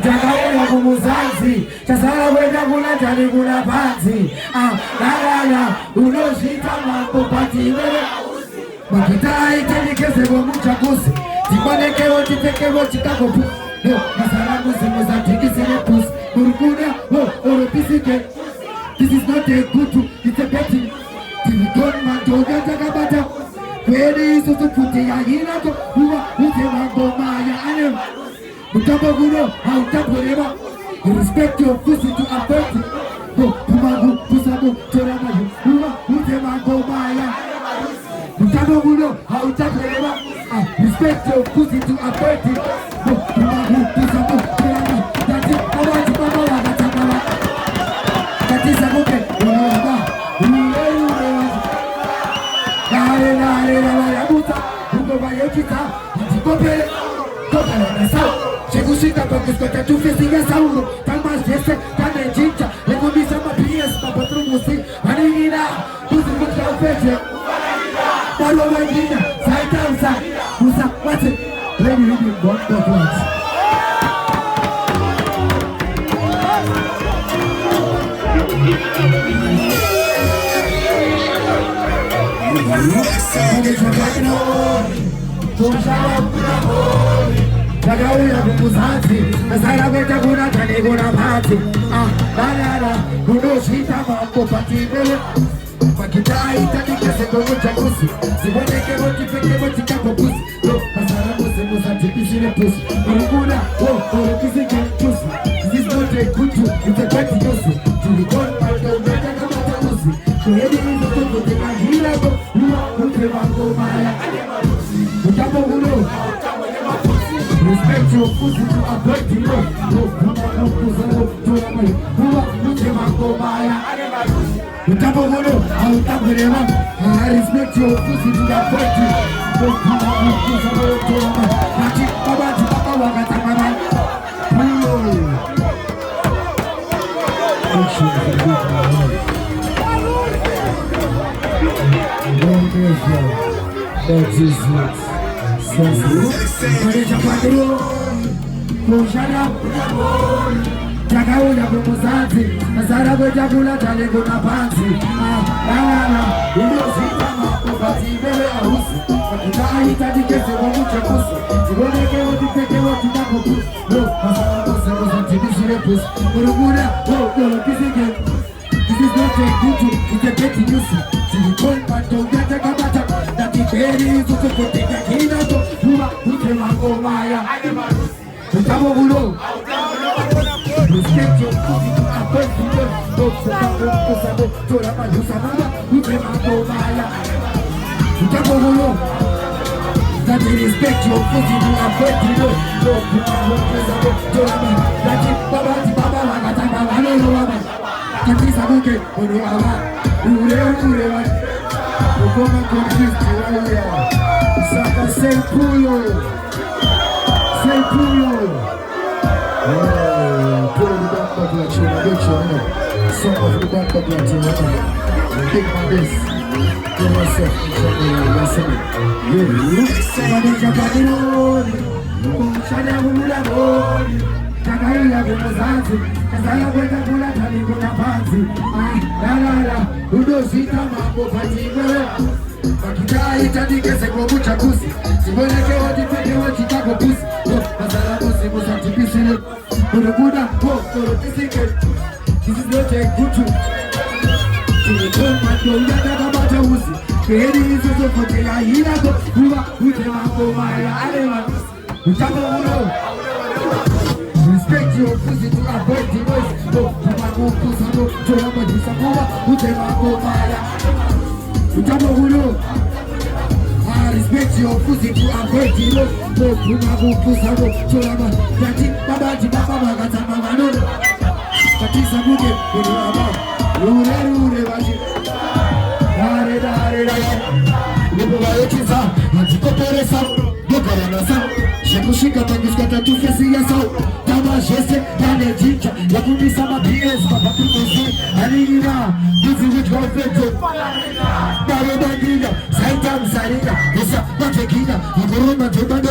Takauya kumuzazi chasala kwenda kuna tani kuna panzi lalala unoshita mambo pati wewe makitai tenikeze kwa mchakusi tikonekeo tipekeo chikakopu masalamu zimuza tikisile pusi urukuda oropisike. This is not a good, it's a betting. Tilikoni matoga takabata kweli isusu puti ya hinako huwa utema ngoma ya ane mtambo guno hautapurema. Respect your pussy to affect it. Pumagu pusabu toramayu huwa utema ngoma ya mtambo guno hautapurema. Respect your pussy to affect it. Pumagu pusabu toramayu dati awaji baba wakatakala dati sabuke unawa Chegusika pakuskota tufesiga sauro Tamas jese kane jincha Legumisa mapies papatrumusi Maningina Kuzimuka ufeche Palo wengina Saita usa Usa wate Lady Ruby Bongo Flats Takauya kumuzazi nasara kwenda kuna tani kuna pati lalala unoshita mambo pati wewe makitai tanikese kwa mchakusi sibonekeo tipekeo chikapokusi masara muza tipisile pusi uruguna orokizike pusi. This is not a good tool, it's a bad pussy. Tulikoni mato umeta kama tamusi kuhedi hizo tuko teka hilako huwa utema ngomaya utambo hulo. Respect your pussy to avoid the law. Utambo hulo hautapurema. Respect your pussy to avoid the law. Nati baba wakatamana. That is it. Takauya kumuzazi nasara kwenda kuna tani kuna panzi lalala uliozita mambo pati wewe ahusi makitai tanikese kwa mchakusi sibonekeo tipekeo chikakopusi masalamu tibishile pusi uruguna oropisike. This is not a good tool, it's a petty nuisance. Tilikoni matoga takabata datikeri isusu kuteka hinako huwa utema ngoma ya utambo hulo. Respect your pussy to avoid the law. Pusabu toramayu sabuwa utema ngoma ya utambo hulo. That you respect your pussy to avoid the law. Pusabu toramayu dati baba wakataka wanolo wama kati sabuke unuwa ure wani ukoma konflikt waya saka sempulo pole libamba kwa china becho soma libamba kwa china big my best do myself manisha kabironi kumshana humulaboni takauya kumuzazi kasala kwenda kula tani kuna panzi lalala unoshita mambo pati wewe makitai tanikese kwa mchakusi sibonekeo tipekeo chikakopusi masalamu zimuza tipisile urukuda oropisike. This is not a good tool. Tilikoni matoga takabata usi kweli hizo zokote ya hinako huwa utema ngoma ya alewa utambo hulo. Respect your pussy to avoid the noise. Pumagu pusabu toramayu sabuwa utema ngoma ya utambo hulo. Respect your pussy to avoid the law. Pumagu pusabu toramayu dati baba wakatama wanono kati sabuke unuwa ure waji dare lupo wayochiza antikoperesa dokaranasa shekushika panguskata tufesi ya sao tama jese dane jincha yakumisa mapies papakumosi alina buzi witwafeto dare bandiga saita msarina usa matekina akoroma jobanda